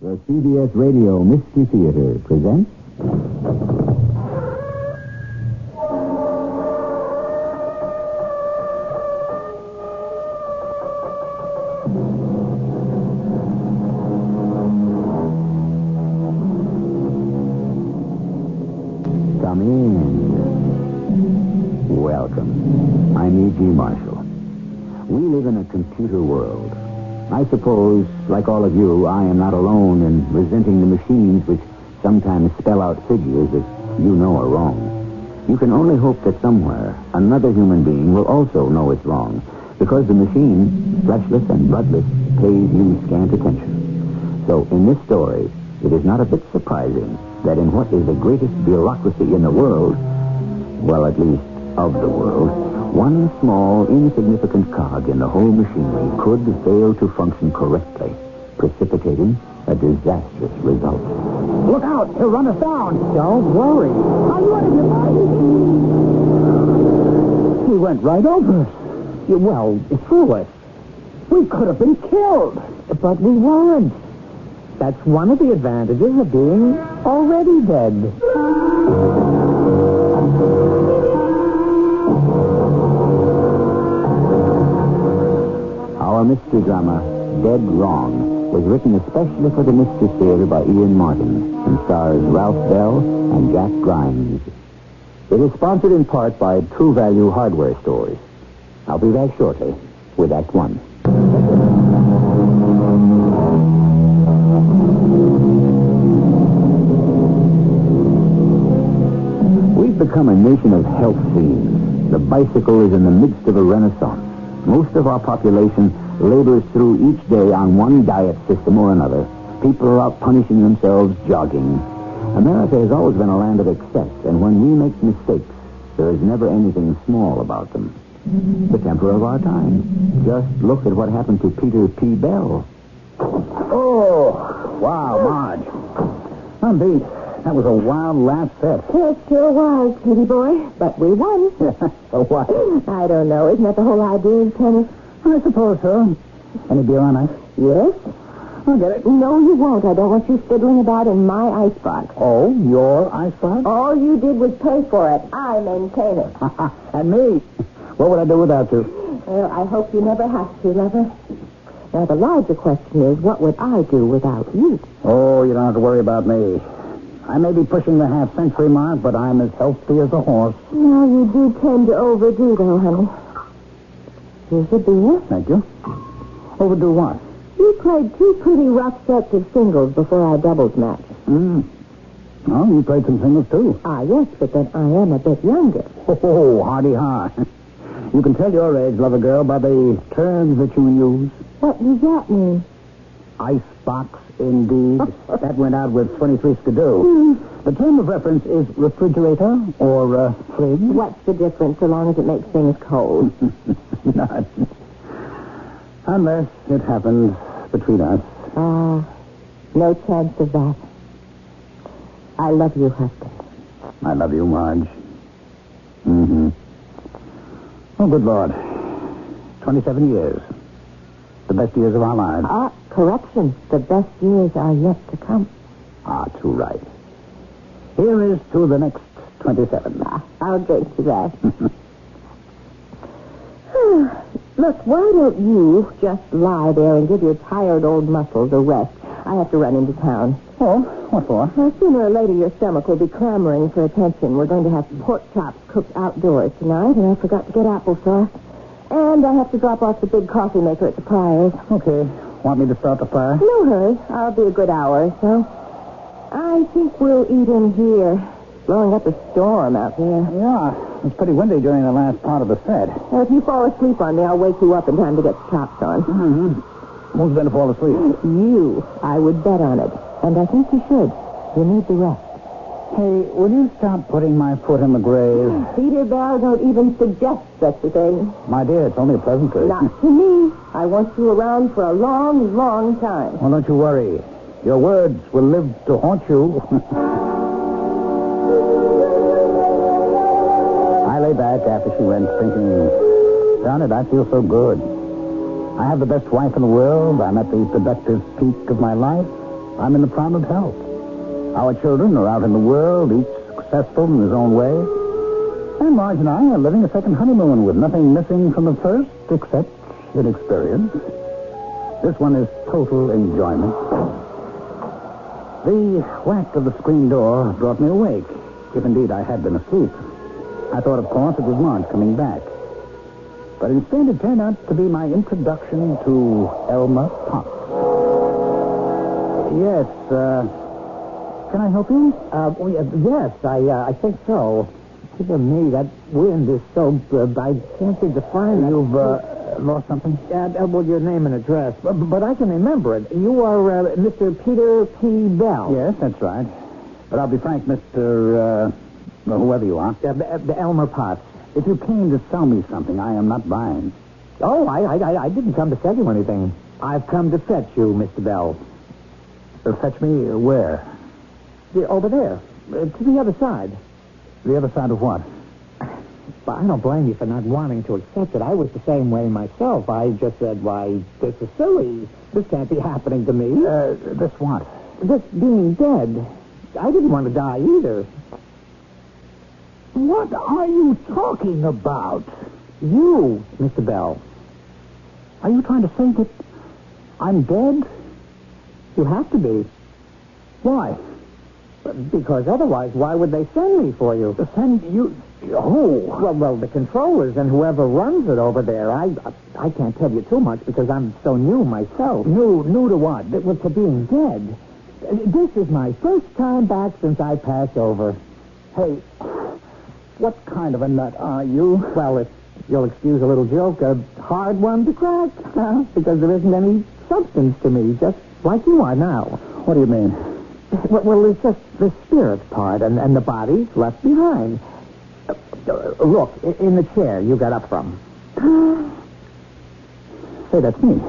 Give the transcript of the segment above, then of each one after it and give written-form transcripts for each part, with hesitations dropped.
The CBS Radio Mystery Theater presents... Come in. Welcome. I'm E.G. Marshall. We live in a computer world. I suppose, like all of you, I am not alone in resenting the machines which sometimes spell out figures that you know are wrong. You can only hope that somewhere another human being will also know it's wrong, because the machine, fleshless and bloodless, pays you scant attention. So in this story, it is not a bit surprising that in what is the greatest bureaucracy in the world, well, at least of the world, one small, insignificant cog in the whole machinery could fail to function correctly, precipitating a disastrous result. Look out! He'll run us down. Don't worry. Are you out of your mind? He went right over us. Well, through us. We could have been killed. But we weren't. That's one of the advantages of being already dead. Our mystery drama, Dead Wrong, was written especially for the Mystery Theater by Ian Martin and stars Ralph Bell and Jack Grimes. It is sponsored in part by True Value Hardware Stores. I'll be back shortly with Act One. We've become a nation of health fiends. The bicycle is in the midst of a renaissance. Most of our population labors through each day on one diet system or another. People are out punishing themselves jogging. America has always been a land of excess, and when we make mistakes, there is never anything small about them. The temper of our time. Just look at what happened to Peter P. Bell. Oh, wow, Marge. I'm beat. That was a wild last set. It sure was, Kitty boy. But we won. So what? I don't know. Isn't that the whole idea of tennis? I suppose so. Any beer on ice? Yes. I'll get it. No, you won't. I don't want you fiddling about in my icebox. Oh, your icebox? All you did was pay for it. I maintain it. And me. What would I do without you? Well, I hope you never have to, lover. Now, the larger question is, what would I do without you? Oh, you don't have to worry about me. I may be pushing the half-century mark, but I'm as healthy as a horse. No, you do tend to overdo, though, honey. Here's a beer. Thank you. Overdo what? You played two pretty rough sets of singles before our doubles match. Oh, you played some singles, too. Ah, yes, but then I am a bit younger. Oh, hardy har. You can tell your age, lover girl, by the terms that you use. What does that mean? Icebox, indeed. That went out with 23 skidoo. The term of reference is refrigerator or fridge. What's the difference so long as it makes things cold? None. Unless it happens between us. No chance of that. I love you, husband. I love you, Marge. Mm-hmm. Oh, good Lord. 27 years. The best years of our lives. Correction. The best years are yet to come. Too right. Here is to the next 27. I'll drink to that. Look, why don't you just lie there and give your tired old muscles a rest? I have to run into town. Oh, what for? Well, sooner or later, your stomach will be clamoring for attention. We're going to have pork chops cooked outdoors tonight, and I forgot to get applesauce. And I have to drop off the big coffee maker at the Priors. Okay. Want me to start the fire? No hurry. I'll be a good hour or so. I think we'll eat in here. Blowing up a storm out there. Yeah. It's pretty windy during the last part of the set. Well, if you fall asleep on me, I'll wake you up in time to get the chops on. Mm-hmm. Who's going to fall asleep? You. I would bet on it. And I think you should. You need the rest. Hey, will you stop putting my foot in the grave? Peter Bell, don't even suggest such a thing. My dear, it's only a pleasantry. Not to me. I want you around for a long, long time. Well, don't you worry. Your words will live to haunt you. I lay back after she went thinking, darn it, I feel so good. I have the best wife in the world. I'm at the productive peak of my life. I'm in the prime of health. Our children are out in the world, each successful in his own way. And Marge and I are living a second honeymoon with nothing missing from the first except inexperience. This one is total enjoyment. The whack of the screen door brought me awake, if indeed I had been asleep. I thought, of course, it was Marge coming back. But instead, it turned out to be my introduction to Elmer Potts. Yes, can I help you? Yes, I think so. Dear me, that wind is so good. I can't seem to find it. You've lost something? Well, your name and address. But I can remember it. You are Mr. Peter P. Bell. Yes, that's right. But I'll be frank, Mr. whoever you are. The Elmer Potts. If you came to sell me something, I am not buying. Oh, I didn't come to sell you anything. I've come to fetch you, Mr. Bell. Fetch me where? Over there. To the other side. The other side of what? But I don't blame you for not wanting to accept it. I was the same way myself. I just said, why, this is silly. This can't be happening to me. This what? This being dead. I didn't want to die either. What are you talking about? You, Mr. Bell. Are you trying to say that I'm dead? You have to be. Why? Because otherwise, why would they send me for you? Send you? Who? Well, the controllers and whoever runs it over there. I can't tell you too much because I'm so new myself. New to what? Well, to being dead. This is my first time back since I passed over. Hey, what kind of a nut are you? Well, if you'll excuse a little joke, a hard one to crack. Because there isn't any substance to me, just like you are now. What do you mean? Well, it's just the spirit part, and the body's left behind. Look, in the chair you got up from. Say, that's me.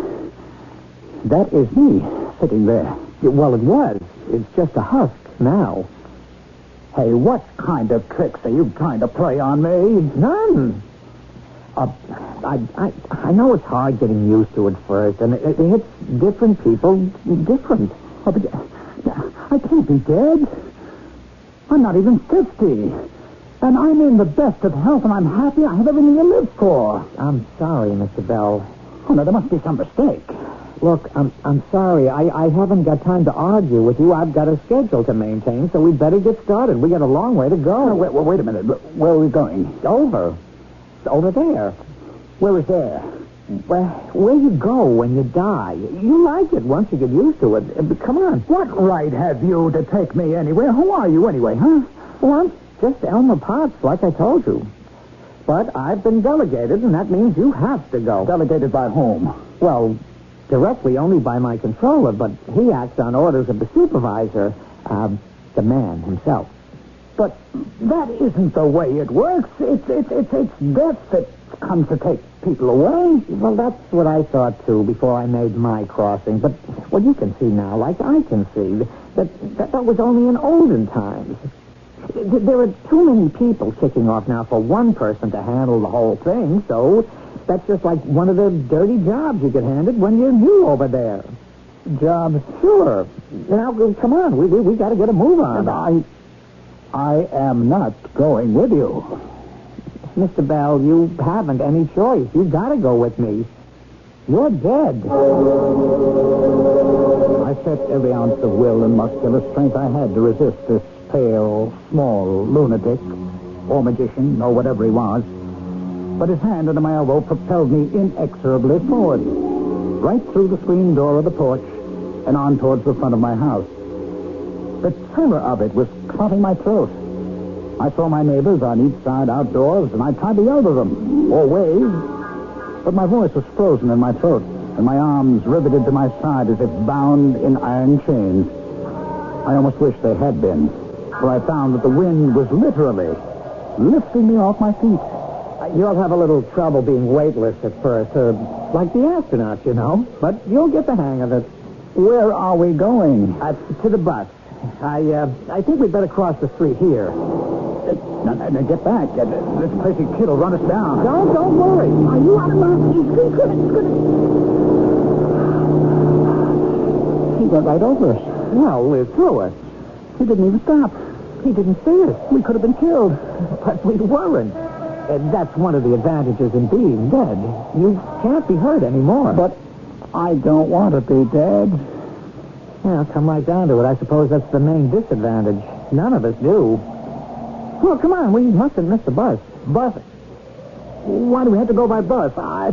That is me, sitting there. Well, it was. It's just a husk now. Hey, what kind of tricks are you trying to play on me? None. I know it's hard getting used to it first, and it hits different people different. Oh, but I can't be dead. I'm not even 50. And I'm in the best of health, and I'm happy. I have everything to live for. I'm sorry, Mr. Bell. Oh, no, there must be some mistake. Look, I'm sorry. I haven't got time to argue with you. I've got a schedule to maintain, so we'd better get started. We got a long way to go. No, wait a minute. Where are we going? Over there. Where is there? Where you go when you die. You like it once you get used to it. Come on. What right have you to take me anywhere? Who are you anyway, huh? Well, I'm just Elmer Potts, like I told you. But I've been delegated, and that means you have to go. Delegated by whom? Well, directly only by my controller, but he acts on orders of the supervisor, the man himself. But that isn't the way it works. It's death that comes to take people away. Well, that's what I thought, too, before I made my crossing. But, well, you can see now, like I can see, that was only in olden times. There are too many people kicking off now for one person to handle the whole thing, so that's just like one of the dirty jobs you get handed when you're new over there. Job? Sure. Now, come on, we got to get a move on. I am not going with you. Mr. Bell, you haven't any choice. You got to go with me. You're dead. I set every ounce of will and muscular strength I had to resist this pale, small lunatic, or magician, or whatever he was. But his hand under my elbow propelled me inexorably forward, right through the screen door of the porch and on towards the front of my house. The terror of it was clotting my throat. I saw my neighbors on each side outdoors, and I tried to yell to them, or wave, but my voice was frozen in my throat, and my arms riveted to my side as if bound in iron chains. I almost wish they had been, for I found that the wind was literally lifting me off my feet. You'll have a little trouble being weightless at first, like the astronauts, you know, but you'll get the hang of it. Where are we going? To the bus. I think we'd better cross the street here. Now, get back. This crazy kid will run us down. Don't worry. Are you out of my... He's good. He went right over us. Well, through us. He didn't even stop. He didn't see us. We could have been killed. But we weren't. That's one of the advantages in being dead. You can't be hurt anymore. But I don't want to be dead. Well, come right down to it. I suppose that's the main disadvantage. None of us do. Well, come on. We mustn't miss the bus. Bus? Why do we have to go by bus? I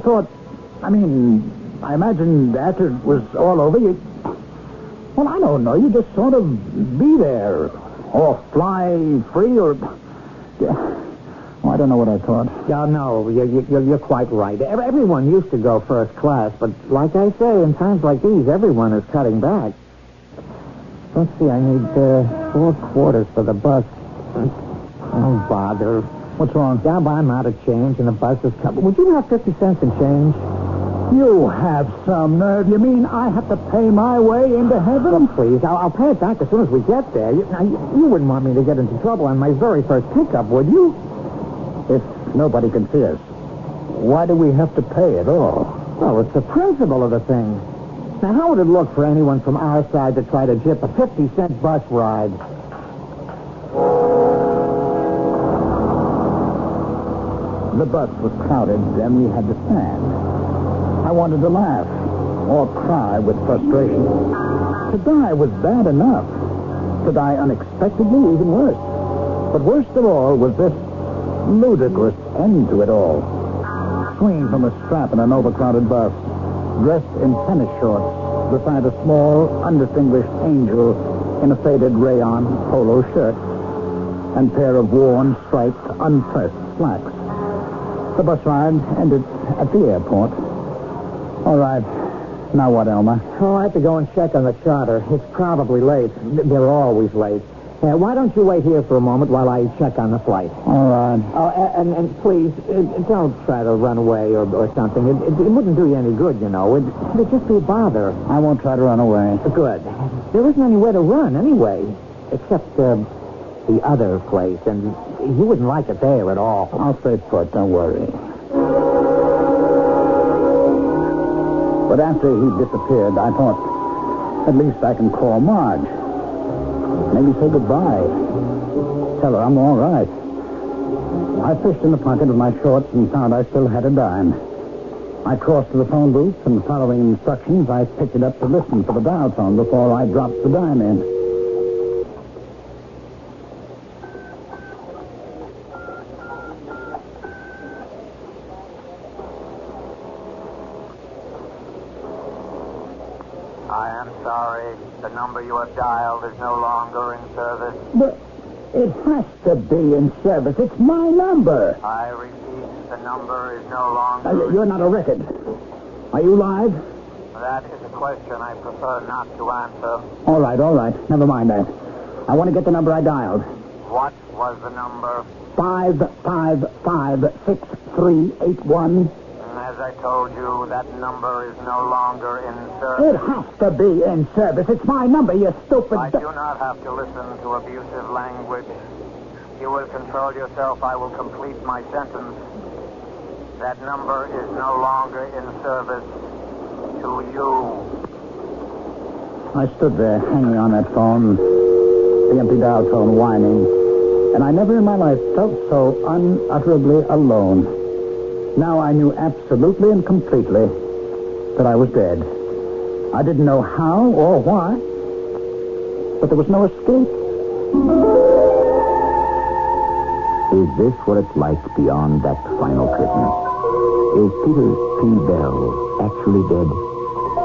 imagined after it was all over, well, I don't know. You just sort of be there. Or fly free, or... I don't know what I thought. Yeah, no, you're quite right. Everyone used to go first class, but like I say, in times like these, everyone is cutting back. Let's see, I need 4 quarters for the bus. Oh, bother. What's wrong? Yeah, but I'm out of change, and the bus is coming. Would you have 50 cents in change? You have some nerve. You mean I have to pay my way into heaven? Please, I'll pay it back as soon as we get there. You wouldn't want me to get into trouble on my very first pickup, would you? If nobody can see us, why do we have to pay at all? Well, it's the principle of the thing. Now, how would it look for anyone from our side to try to jip a 50-cent bus ride? The bus was crowded, and we had to stand. I wanted to laugh or cry with frustration. To die was bad enough. To die unexpectedly, even worse. But worst of all was this ludicrous end to it all. Swinging from a strap in an overcrowded bus, dressed in tennis shorts beside a small, undistinguished angel in a faded rayon polo shirt and pair of worn, striped, unpressed slacks. The bus ride ended at the airport. All right. Now what, Elmer? Oh, I have to go and check on the charter. It's probably late. They're always late. Why don't you wait here for a moment while I check on the flight? All right. Oh, and please, don't try to run away or something. It wouldn't do you any good, you know. It'd just be a bother. I won't try to run away. Good. There isn't anywhere to run anyway, except the other place, and you wouldn't like it there at all. I'll stay put, don't worry. But after he disappeared, I thought, at least I can call Marge. Maybe say goodbye. Tell her I'm all right. I fished in the pocket of my shorts and found I still had a dime. I crossed to the phone booth, and following instructions, I picked it up to listen for the dial tone before I dropped the dime in. I am sorry. The number you have dialed is no longer in service. But it has to be in service. It's my number. I repeat, the number is no longer... You're not a record. Are you live? That is a question I prefer not to answer. All right. Never mind that. I want to get the number I dialed. What was the number? 555-6381. As I told you, that number is no longer in service. It has to be in service. It's my number, you stupid... I do not have to listen to abusive language. You will control yourself. I will complete my sentence. That number is no longer in service to you. I stood there, hanging on that phone, the empty dial tone whining, and I never in my life felt so unutterably alone. Now I knew absolutely and completely that I was dead. I didn't know how or why, but there was no escape. Is this what it's like beyond that final curtain? Is Peter P. Bell actually dead?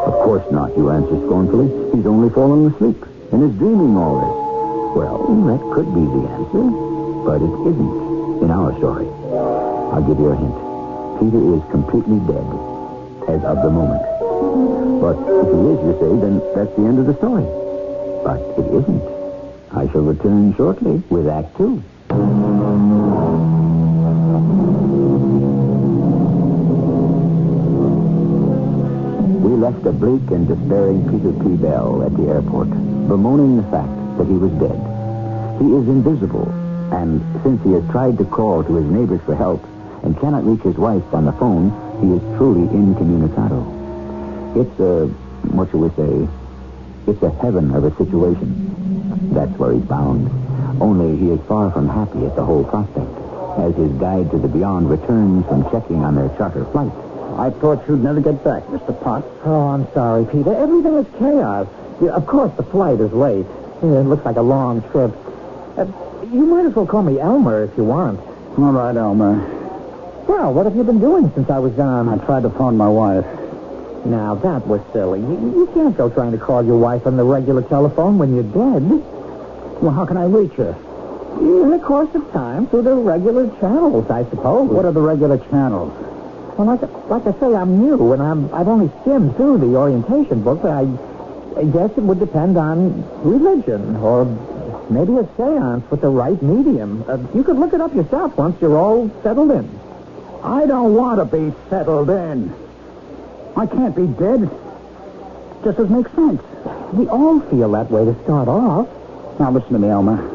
Of course not, you answer scornfully. He's only fallen asleep and is dreaming all this. Well, that could be the answer, but it isn't in our story. I'll give you a hint. Peter is completely dead as of the moment. But if he is, you say, then that's the end of the story. But it isn't. I shall return shortly with Act 2. We left a bleak and despairing Peter P. Bell at the airport, bemoaning the fact that he was dead. He is invisible, and since he has tried to call to his neighbors for help and cannot reach his wife on the phone, he is truly incommunicado. It's what shall we say, It's a heaven of a situation. That's where he's bound. Only he is far from happy at the whole prospect, as his guide to the beyond returns from checking on their charter flight. I thought you'd never get back, Mr. Potts. Oh, I'm sorry, Peter. Everything is chaos. Yeah, of course, the flight is late. Yeah, it looks like a long trip. You might as well call me Elmer if you want. All right, Elmer. Well, what have you been doing since I was gone? I tried to phone my wife. Now, that was silly. You can't go trying to call your wife on the regular telephone when you're dead. Well, how can I reach her? In the course of time, through the regular channels, I suppose. What are the regular channels? Well, like I say, I'm new, and I've only skimmed through the orientation book, but I guess it would depend on religion, or maybe a seance with the right medium. You could look it up yourself once you're all settled in. I don't want to be settled in. I can't be dead. Just doesn't make sense. We all feel that way to start off. Now, listen to me, Elmer.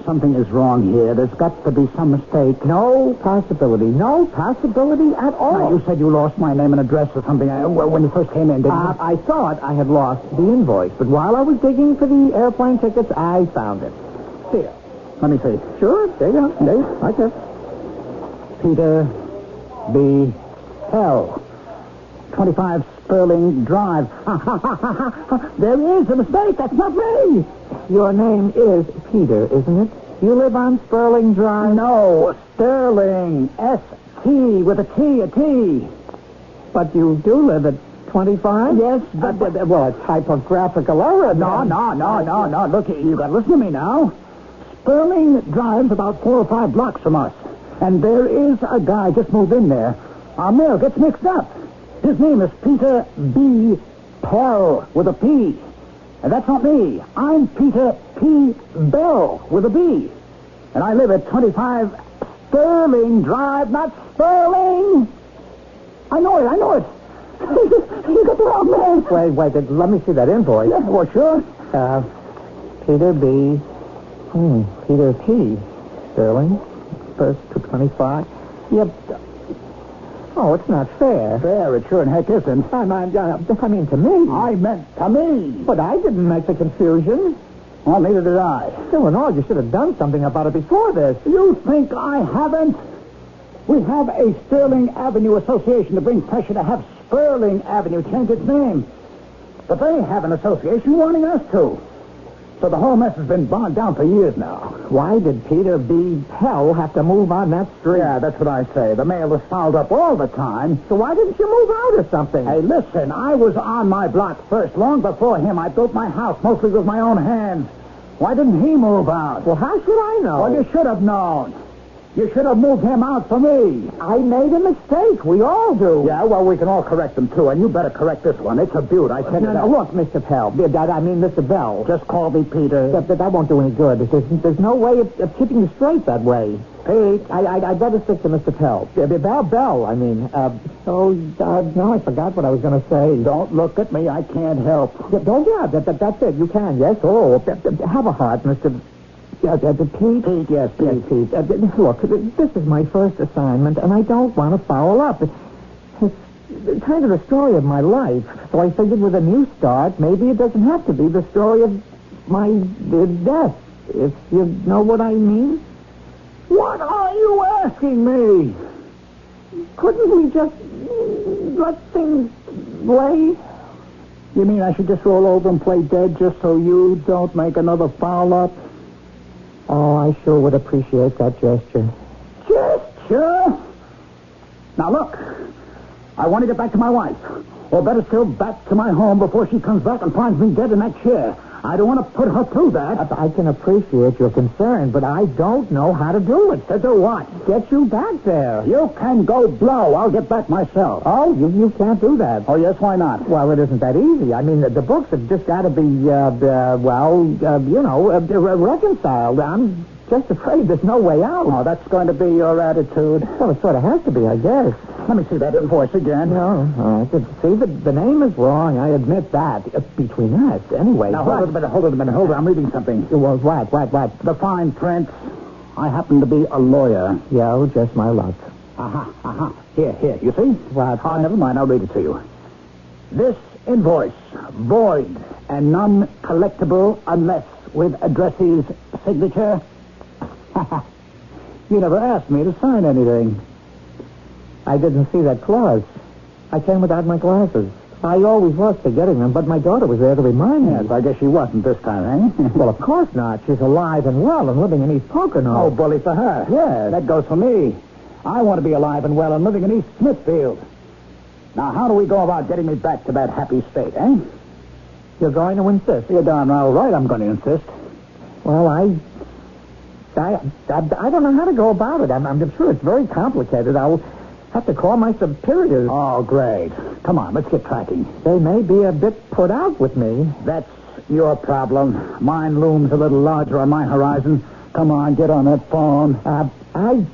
Something is wrong here. There's got to be some mistake. No possibility. No possibility at all. Now, you said you lost my name and address or something when you first came in, didn't you? I thought I had lost the invoice, but while I was digging for the airplane tickets, I found it. Here. Let me see. Sure. There you go. There, right there. Peter B. Hell. 25 Sperling Drive. There is a mistake. That's not me. Your name is Peter, isn't it? You live on Sperling Drive? No, Sterling. S-T with a T, a T. But you do live at 25? Yes, well, a typographical error. No. Look, you got to listen to me now. Sperling Drive's about 4 or 5 blocks from us. And there is a guy just moved in there. Our mail gets mixed up. His name is Peter B. Pell with a P. And that's not me. I'm Peter P. Bell with a B. And I live at 25 Sterling Drive, not Sterling. I know it. You got the wrong man. Wait, let me see that invoice. Yeah, well, sure. Peter B. Peter P. Sterling. First to 25. Yep. Oh, it's not fair. Fair, it sure in heck isn't. I mean, to me. I meant to me. But I didn't make the confusion. Well, neither did I. Still in all, you should have done something about it before this. You think I haven't? We have a Sterling Avenue Association to bring pressure to have Sperling Avenue change its name. But they have an association wanting us to. So the whole mess has been bogged down for years now. Why did Peter B. Pell have to move on that street? Yeah, that's what I say. The mail is fouled up all the time. So why didn't you move out or something? Hey, listen, I was on my block first. Long before him, I built my house mostly with my own hands. Why didn't he move out? Well, how should I know? Well, you should have known. You should have moved him out for me. I made a mistake. We all do. Yeah, well, we can all correct them, too, and you better correct this one. It's a beaut. I tell you that. No, look, Mr. Pell. I mean, Mr. Bell. Just call me Peter. That won't do any good. There's no way of keeping you straight that way. Pete. I'd better stick to Mr. Pell. Bell, I mean. No, I forgot what I was going to say. Don't look at me. I can't help. That's it. You can, yes? Oh, have a heart, Mr. Pete? Pete, yes, Pete. Yes, Pete. Look, this is my first assignment, and I don't want to foul up. It's kind of the story of my life, so I figured with a new start, maybe it doesn't have to be the story of my death, if you know what I mean. What are you asking me? Couldn't we just let things lay? You mean I should just roll over and play dead just so you don't make another foul up? Oh, I sure would appreciate that gesture. Gesture? Now, look. I want to get back to my wife. Or better still, back to my home before she comes back and finds me dead in that chair. I don't want to put her through that. I can appreciate your concern, but I don't know how to do it. To do what? Get you back there. You can go blow. I'll get back myself. Oh, you can't do that. Oh, yes, why not? Well, it isn't that easy. I mean, the books have just got to be, reconciled. I'm just afraid there's no way out. Oh, that's going to be your attitude. Well, it sort of has to be, I guess. Let me see that invoice again. No, see, the name is wrong. I admit that. Between us, anyway. Now, hold it a minute. I'm reading something. Well, what? The fine print. I happen to be a lawyer. Yeah, just my luck. Here. You see? What? Oh, never mind. I'll read it to you. This Invoice void and non-collectible unless with addressee's signature. You never asked me to sign anything. I didn't see that clause. I came without my glasses. I always was forgetting them, but my daughter was there to remind me. Yes, I guess she wasn't this time, eh? Well, of course not. She's alive and well and living in East Pocono. Oh, bully for her. Yes. That goes for me. I want to be alive and well and living in East Smithfield. Now, how do we go about getting me back to that happy state, eh? You're going to insist? You're darn well right I'm going to insist. Well, I don't know how to go about it. I'm sure it's very complicated. I'll have to call my superiors. Oh, great. Come on, let's get cracking. They may be a bit put out with me. That's your problem. Mine looms a little larger on my horizon. Come on, get on that phone. I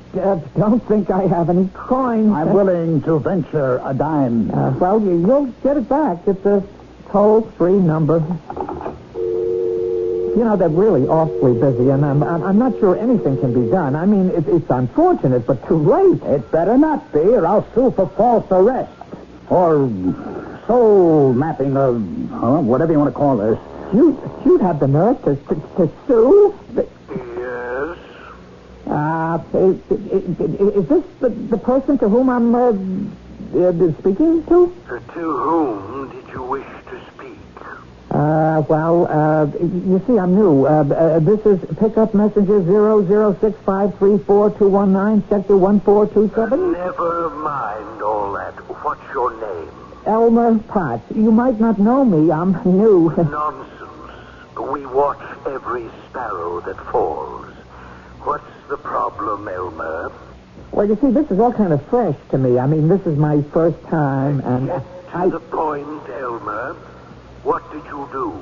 don't think I have any coins. I'm willing to venture a dime. Well, you'll get it back. It's a toll-free number. You know, they're really awfully busy, and I'm not sure anything can be done. I mean, it's unfortunate, but too late. It better not be, or I'll sue for false arrest. Or soul mapping, or whatever you want to call this. You'd have the nerve to sue? Yes? Is this the person to whom I'm speaking to? To whom did you wish to speak? You see, I'm new. This is pickup messenger 006534219, sector 1427. Never mind all that. What's your name? Elmer Potts. You might not know me. I'm new. Nonsense. We watch every sparrow that falls. What's the problem, Elmer? Well, you see, this is all kind of fresh to me. I mean, this is my first time, and Get to the point, Elmer. What did you do?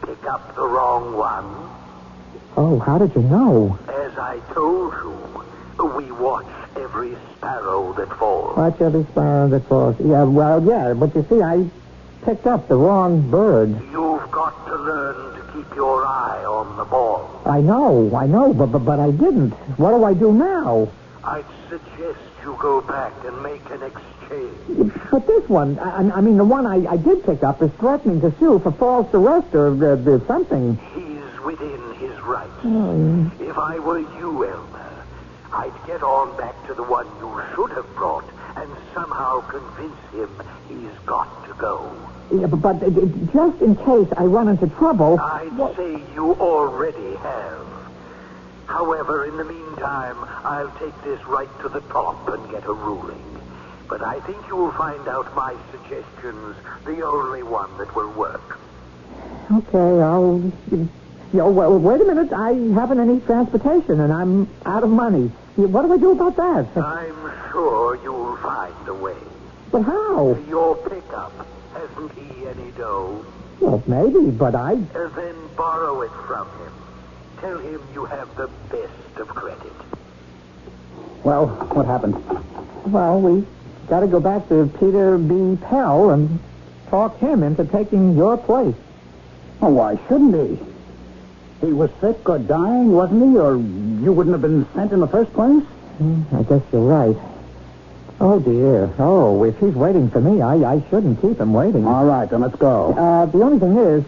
Pick up the wrong one? Oh, how did you know? As I told you, we watch every sparrow that falls. Watch every sparrow that falls. Yeah, but you see, I picked up the wrong bird. You've got to learn to keep your eye on the ball. I know, but I didn't. What do I do now? I'd suggest you go back and make an exchange. But this one, I mean, the one I did pick up is threatening to sue for false arrest or something. He's within his rights. Oh. If I were you, Elmer, I'd get on back to the one you should have brought and somehow convince him he's got to go. Yeah, but just in case I run into trouble... I'd say you already have. However, in the meantime, I'll take this right to the top and get a ruling. But I think you'll find out my suggestion's the only one that will work. Okay, well, wait a minute. I haven't any transportation, and I'm out of money. What do I do about that? I'm sure you'll find a way. But how? Your pickup, hasn't he any dough? Well, maybe, but Then borrow it from him. Tell him you have the best of credit. Well, what happened? Well, we got to go back to Peter B. Pell and talk him into taking your place. Oh, why shouldn't he? He was sick or dying, wasn't he? Or you wouldn't have been sent in the first place? I guess you're right. Oh, dear. Oh, if he's waiting for me, I shouldn't keep him waiting. All right, then let's go. The only thing is,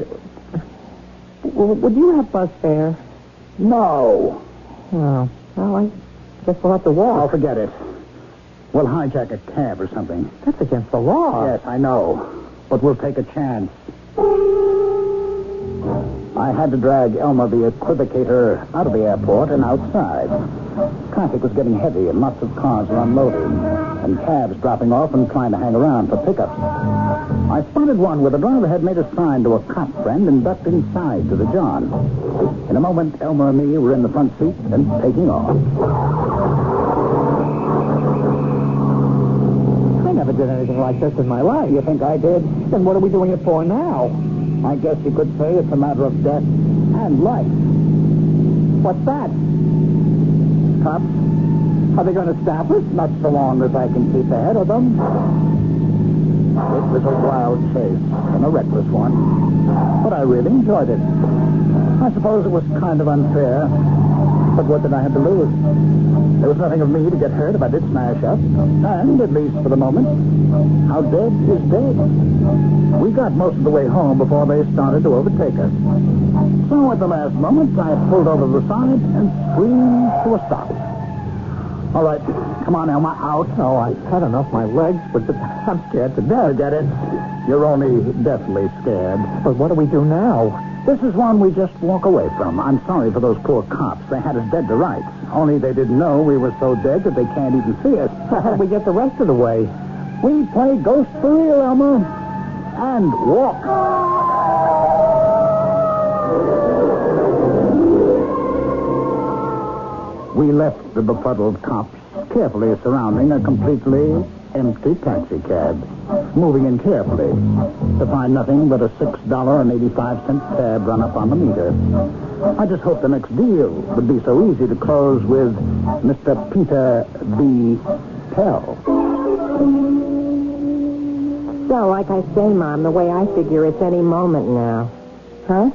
would you have bus fare? No. Oh, well, I guess we'll have to walk. Oh, forget it. We'll hijack a cab or something. That's against the law. Yes, I know. But we'll take a chance. I had to drag Elmer the equivocator out of the airport and outside. Traffic was getting heavy and lots of cars were unloading and cabs dropping off and trying to hang around for pickups. I spotted one where the driver had made a sign to a cop friend and ducked inside to the John. In a moment, Elmer and me were in the front seat and taking off. I never did anything like this in my life. You think I did? Then what are we doing it for now? I guess you could say it's a matter of death and life. What's that? Cops? Are they going to stop us? Not so long as I can keep ahead of them. It was a wild chase and a reckless one. But I really enjoyed it. I suppose it was kind of unfair. But what did I have to lose? There was nothing of me to get hurt if I did smash up. And, at least for the moment, how dead is dead. We got most of the way home before they started to overtake us. So at the last moment, I pulled over to the side and screamed to a stop. All right, come on, Elma, out. Oh, I've had enough my legs, but I'm scared to death. Forget it. You're only deathly scared. But what do we do now? This is one we just walk away from. I'm sorry for those poor cops. They had us dead to rights. Only they didn't know we were so dead that they can't even see us. How do we get the rest of the way? We play ghost for real, Elma. And walk. We left the befuddled cops carefully surrounding a completely empty taxicab, moving in carefully to find nothing but a $6.85 tab run up on the meter. I just hope the next deal would be so easy to close with Mr. Peter B. Pell. So, like I say, Mom, the way I figure it's any moment now. Huh?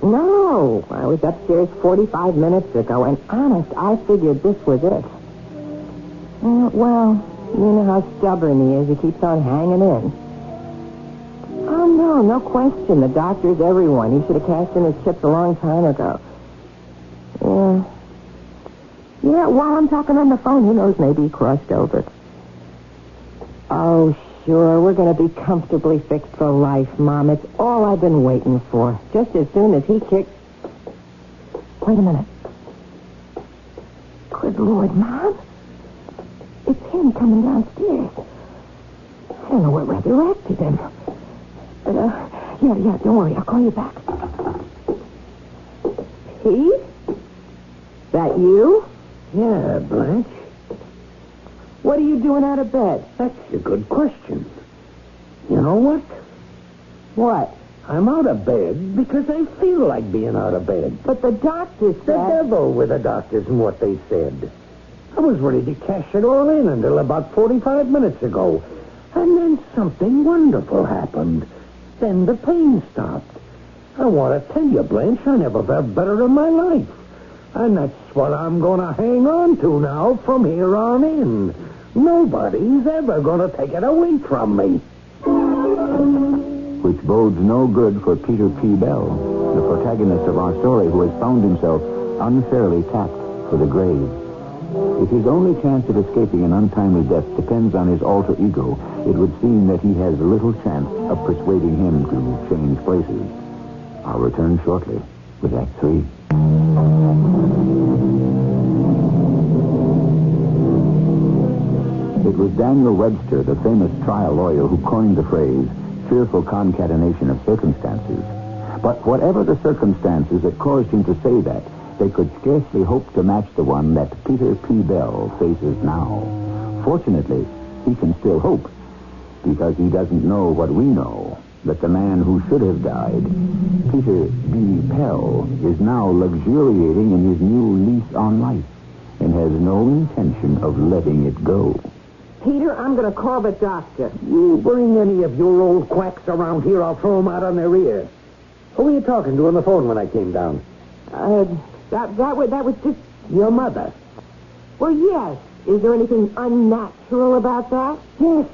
No, I was upstairs 45 minutes ago, and honest, I figured this was it. Well, you know how stubborn he is. He keeps on hanging in. Oh, no question. The doctor's everyone. He should have cashed in his chips a long time ago. Yeah, while I'm talking on the phone, who knows, maybe he crossed over. Oh, sure, we're going to be comfortably fixed for life, Mom. It's all I've been waiting for. Just as soon as he kicks... Wait a minute. Good Lord, Mom. It's him coming downstairs. I don't know what resurrected him. But, yeah, don't worry. I'll call you back. Pete? That you? Yeah, Blanche. What are you doing out of bed? That's a good question. You know what? What? I'm out of bed because I feel like being out of bed. But the doctor The said... devil with the doctors and what they said. I was ready to cash it all in until about 45 minutes ago. And then something wonderful happened. Then the pain stopped. I want to tell you, Blanche, I never felt better in my life. And that's what I'm going to hang on to now from here on in. Nobody's ever going to take it away from me. Which bodes no good for Peter P. Bell, the protagonist of our story, who has found himself unfairly tapped for the grave. If his only chance of escaping an untimely death depends on his alter ego, it would seem that he has little chance of persuading him to change places. I'll return shortly with Act 3. It was Daniel Webster, the famous trial lawyer, who coined the phrase, fearful concatenation of circumstances. But whatever the circumstances that caused him to say that, they could scarcely hope to match the one that Peter P. Bell faces now. Fortunately, he can still hope, because he doesn't know what we know, that the man who should have died, Peter B. Pell, is now luxuriating in his new lease on life and has no intention of letting it go. Peter, I'm going to call the doctor. You bring any of your old quacks around here, I'll throw them out on their ear. Who were you talking to on the phone when I came down? That was just... Your mother. Well, yes. Is there anything unnatural about that? Yes.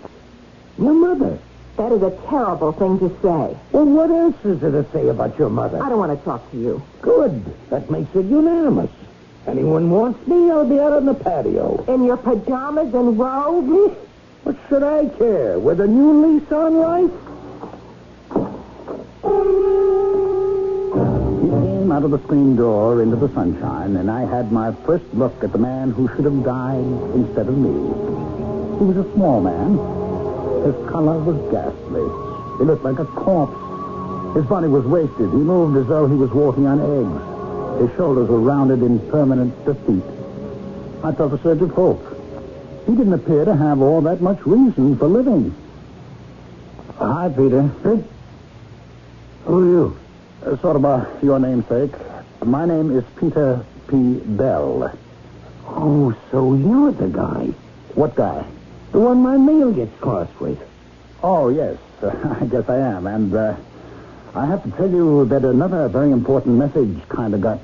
Your mother. That is a terrible thing to say. Well, what else is there to say about your mother? I don't want to talk to you. Good. That makes it unanimous. Anyone wants me, I'll be out on the patio. In your pajamas and robe? What should I care? With a new lease on life? He came out of the screen door into the sunshine, and I had my first look at the man who should have died instead of me. He was a small man. His color was ghastly. He looked like a corpse. His body was wasted. He moved as though he was walking on eggs. His shoulders were rounded in permanent defeat. I felt a surge of hope. He didn't appear to have all that much reason for living. Hi, Peter. Hey? Who are you? Sort of your namesake. My name is Peter P. Bell. Oh, so you're the guy. What guy? The one my mail gets crossed with. Oh, yes. I guess I am. And I have to tell you that another very important message kind of got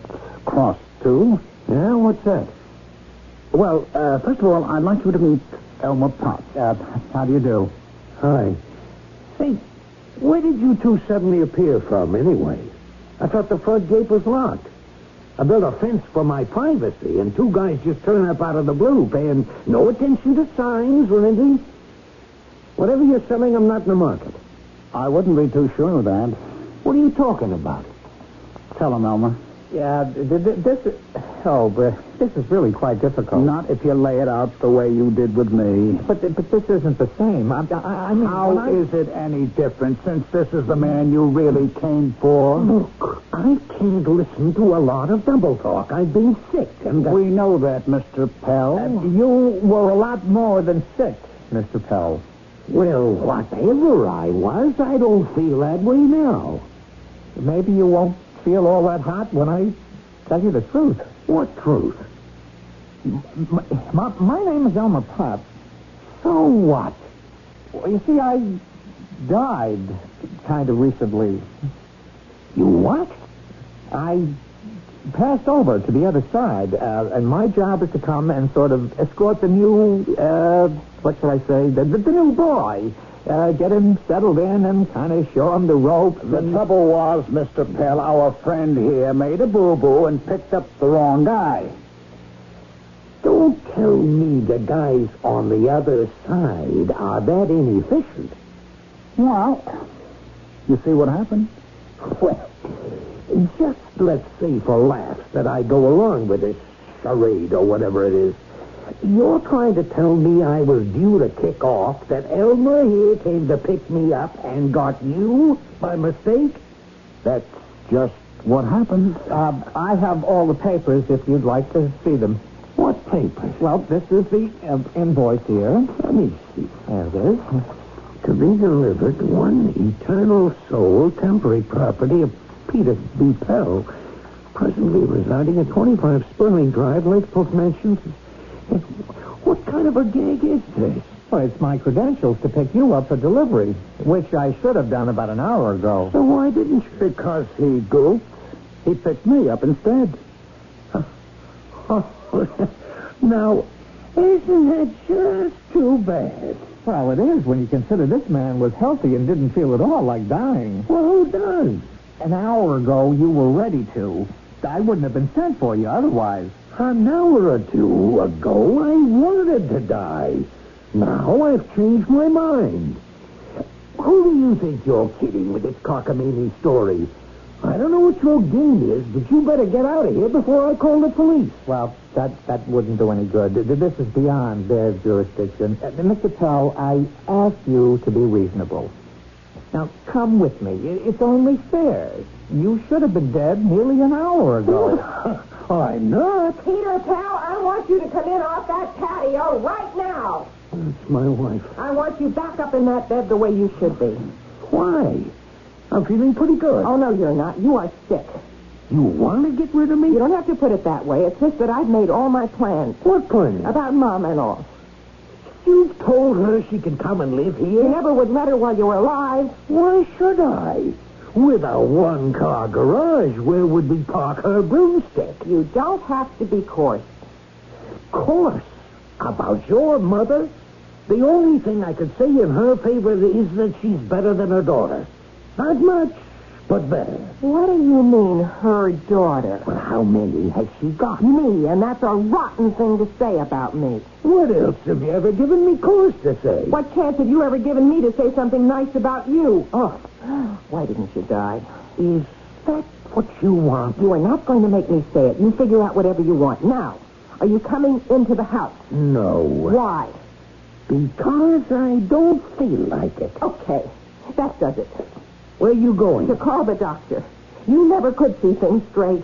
crossed too. Yeah, what's that? Well, first of all, I'd like you to meet Elmer Potts. How do you do? Hi. Say, where did you two suddenly appear from, anyway? I thought the front gate was locked. I built a fence for my privacy, and two guys just turned up out of the blue, paying no attention to signs or anything. Whatever you're selling, I'm not in the market. I wouldn't be too sure of that. What are you talking about? Tell him, Elmer. Yeah, this is really quite difficult. Not if you lay it out the way you did with me. But this isn't the same. I mean, How is it any different since this is the man you really came for? Look, I can't listen to a lot of double talk. I've been sick, and We know that, Mr. Pell. you were a lot more than sick, Mr. Pell. well, whatever I was, I don't feel that way now. Maybe you won't feel all that hot when I tell you the truth. What truth? My name is Elmer Potts. So what? Well, you see, I died kind of recently. You what? I passed over to the other side, and my job is to come and sort of escort the new, what shall I say, the new boy. Get him settled in and kind of show him the ropes. The trouble was, Mr. Pell, our friend here made a boo-boo and picked up the wrong guy. Don't tell me the guys on the other side are that inefficient. Well, you see what happened? Well, just let's say for laughs that I go along with this charade or whatever it is. You're trying to tell me I was due to kick off, that Elmer here came to pick me up and got you by mistake? That's just what happened. I have all the papers if you'd like to see them. What papers? Well, this is the invoice here. Let me see. There it is. To be delivered, one eternal soul, temporary property of Peter B. Pell, presently residing at 25 Sperling Drive, Lakeport Mansions. What kind of a gag is this? Well, it's my credentials to pick you up for delivery, which I should have done about an hour ago. So why didn't you? Because he goofed. He picked me up instead. Now, isn't that just too bad? Well, it is when you consider this man was healthy and didn't feel at all like dying. Well, who does? An hour ago, you were ready to. I wouldn't have been sent for you otherwise. An hour or two ago, I wanted to die. Now I've changed my mind. Who do you think you're kidding with this cockamamie story? I don't know what your game is, but you better get out of here before I call the police. Well, that wouldn't do any good. This is beyond their jurisdiction. Mr. Pell, I ask you to be reasonable. Now, come with me. It's only fair. You should have been dead nearly an hour ago. I'm not. Peter, pal, I want you to come in off that patio right now. That's my wife. I want you back up in that bed the way you should be. Why? I'm feeling pretty good. Oh, no, you're not. You are sick. You want to get rid of me? You don't have to put it that way. It's just that I've made all my plans. What plans? About Mom and all. You've told her she can come and live here? You never would let her while you were alive. Why should I? With a one-car garage, where would we park her broomstick? You don't have to be coarse. Course? About your mother? The only thing I could say in her favor is that she's better than her daughter. Not much, but better. What do you mean, her daughter? Well, how many has she got? Me, and that's a rotten thing to say about me. What else have you ever given me cause to say? What chance have you ever given me to say something nice about you? Oh, why didn't you die? Is that what you want? You are not going to make me say it. You figure out whatever you want. Now, are you coming into the house? No. Why? Because I don't feel like it. Okay, that does it. Where are you going? To call the doctor. You never could see things straight.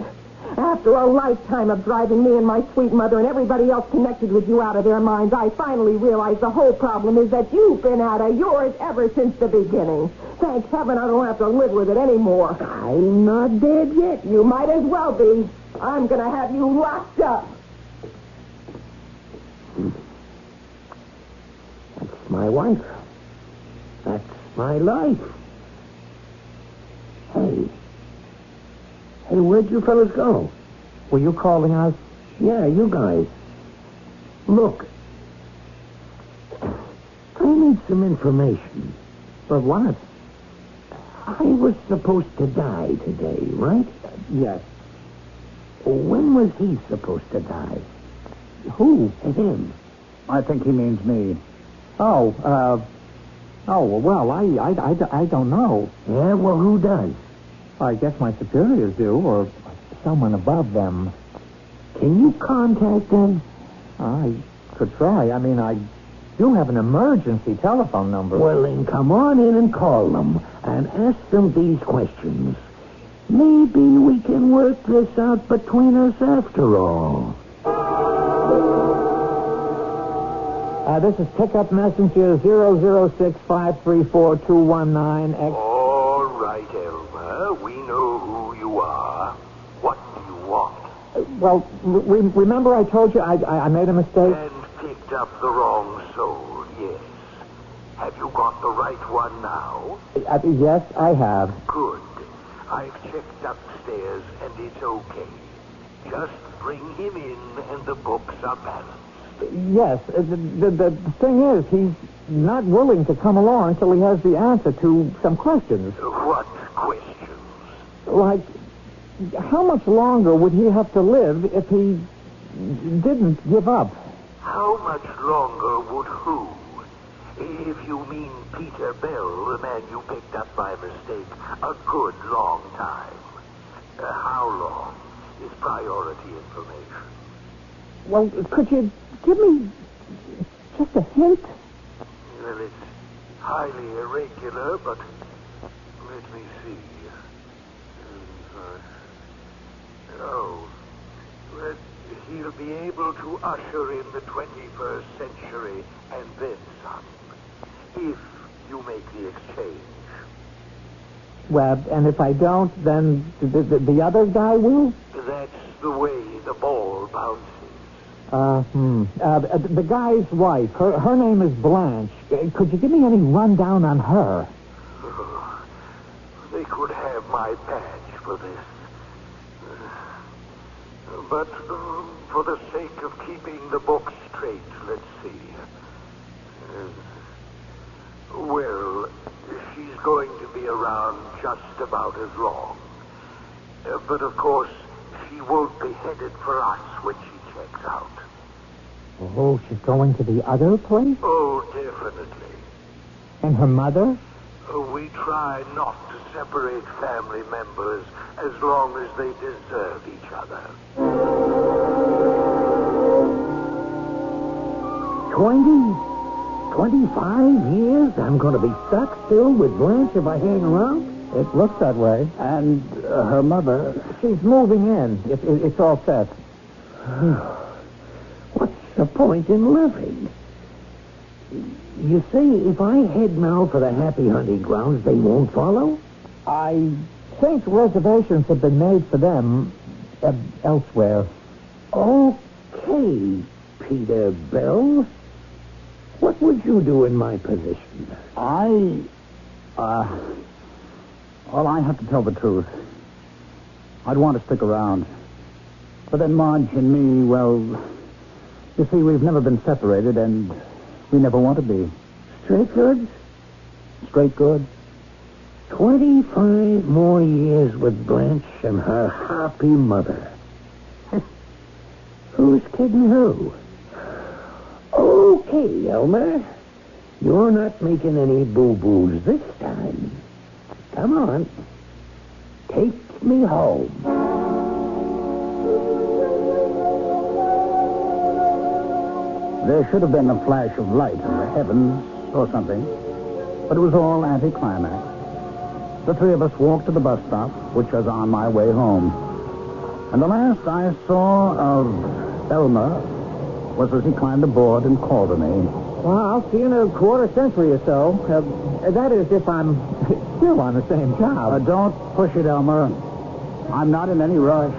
After a lifetime of driving me and my sweet mother and everybody else connected with you out of their minds, I finally realized the whole problem is that you've been out of yours ever since the beginning. Thank heaven I don't have to live with it anymore. I'm not dead yet. You might as well be. I'm going to have you locked up. That's my wife. That's my life. Hey, where'd you fellas go? Were you calling us? Yeah, you guys. Look, I need some information. For what? I was supposed to die today, right? Yes. When was he supposed to die? Who? Him. I think he means me. Oh, well, I don't know. Yeah, well, who does? I guess my superiors do, or someone above them. Can you contact them? I could try. I mean, I do have an emergency telephone number. Well, then come on in and call them and ask them these questions. Maybe we can work this out between us after all. This is Pickup Messenger 006-534-219. All right, Elmer. We know who you are. What do you want? Well, remember I told you I made a mistake? And picked up the wrong soul, yes. Have you got the right one now? Yes, I have. Good. I've checked upstairs, and it's okay. Just bring him in, and the books are balanced. Yes, the thing is, he's not willing to come along until he has the answer to some questions. What questions? Like, how much longer would he have to live if he didn't give up? How much longer would who? If you mean Peter Bell, the man you picked up by mistake, a good long time. How long is priority information? Well, could you give me just a hint? Well, it's highly irregular, but let me see. Oh, well, he'll be able to usher in the 21st century and then some, if you make the exchange. Well, and if I don't, then the other guy will? That's the way the ball bounces. The guy's wife, her name is Blanche. Could you give me any rundown on her? They could have my badge for this. But for the sake of keeping the book straight, let's see. Well, she's going to be around just about as long. But of course, she won't be headed for us when she checks out. Oh, she's going to the other place? Oh, definitely. And her mother? We try not to separate family members as long as they deserve each other. 25 years? I'm going to be stuck still with Blanche if I hang around? It looks that way. And her mother... She's moving in. It's all set. What's the point in living? You say if I head now for the happy hunting grounds, they won't follow? I think reservations have been made for them elsewhere. Okay, Peter Bell. What would you do in my position? Well, I have to tell the truth. I'd want to stick around. But then Marge and me, well, you see, we've never been separated, and we never want to be. Straight goods? Straight good. 25 more years with Blanche and her happy mother. Who's kidding who? Okay, Elmer. You're not making any boo-boos this time. Come on. Take me home. There should have been a flash of light in the heavens or something, but it was all anticlimax. The three of us walked to the bus stop, which was on my way home. And the last I saw of Elmer was as he climbed aboard and called to me. Well, I'll see you in a quarter century or so. That is, if I'm still on the same job. Don't push it, Elmer. I'm not in any rush.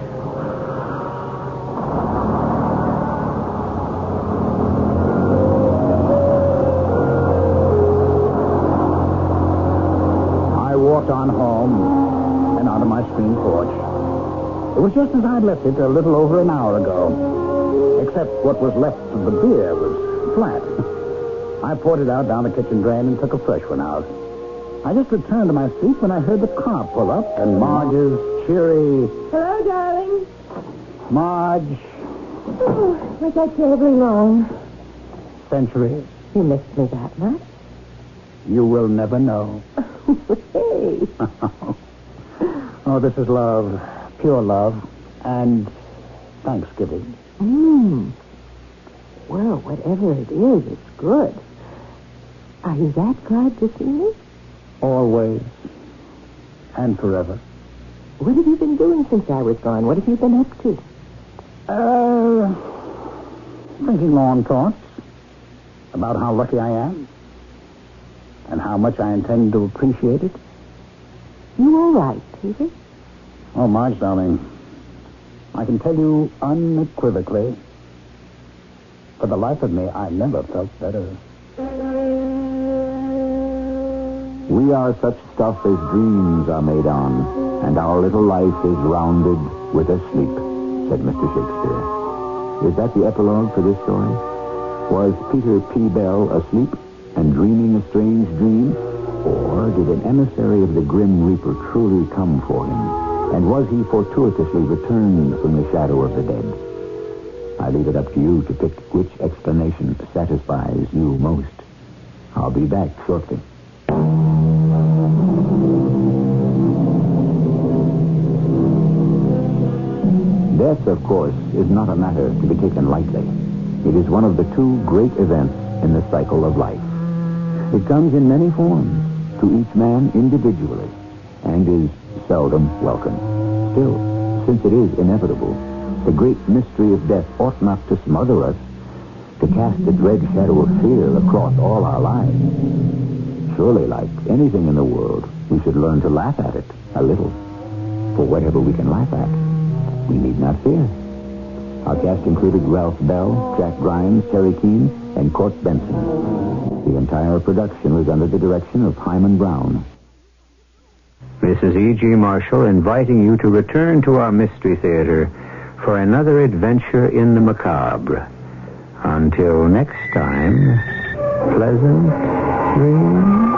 I walked on home and onto my screen porch. It was just as I'd left it a little over an hour ago. Except what was left of the beer was flat. I poured it out down the kitchen drain and took a fresh one out. I just returned to my seat when I heard the car pull up and Marge's cheery... Hello, darling. Marge. Oh, was that terribly long? Centuries. You missed me that much? You will never know. Hey. Oh, this is love. Pure love. And Thanksgiving. Well, whatever it is, it's good. Are you that glad to see me? Always. And forever. What have you been doing since I was gone? What have you been up to? Thinking long thoughts about how lucky I am and how much I intend to appreciate it. You all right, Peter? Oh, Marge, darling, I can tell you unequivocally, for the life of me, I never felt better. We are such stuff as dreams are made on, and our little life is rounded with a sleep, said Mr. Shakespeare. Is that the epilogue for this story? Was Peter P. Bell asleep and dreaming a strange dream? Or did an emissary of the Grim Reaper truly come for him? And was he fortuitously returned from the shadow of the dead? I leave it up to you to pick which explanation satisfies you most. I'll be back shortly. Death, of course, is not a matter to be taken lightly. It is one of the two great events in the cycle of life. It comes in many forms, to each man individually, and is seldom welcome. Still, since it is inevitable, the great mystery of death ought not to smother us, to cast a dread shadow of fear across all our lives. Surely, like anything in the world, we should learn to laugh at it a little. For whatever we can laugh at, we need not fear. Our cast included Ralph Bell, Jack Grimes, Teri Keane, and Court Benson. The entire production was under the direction of Hyman Brown. Mrs. E.G. Marshall inviting you to return to our Mystery Theater for another adventure in the macabre. Until next time, pleasant dreams.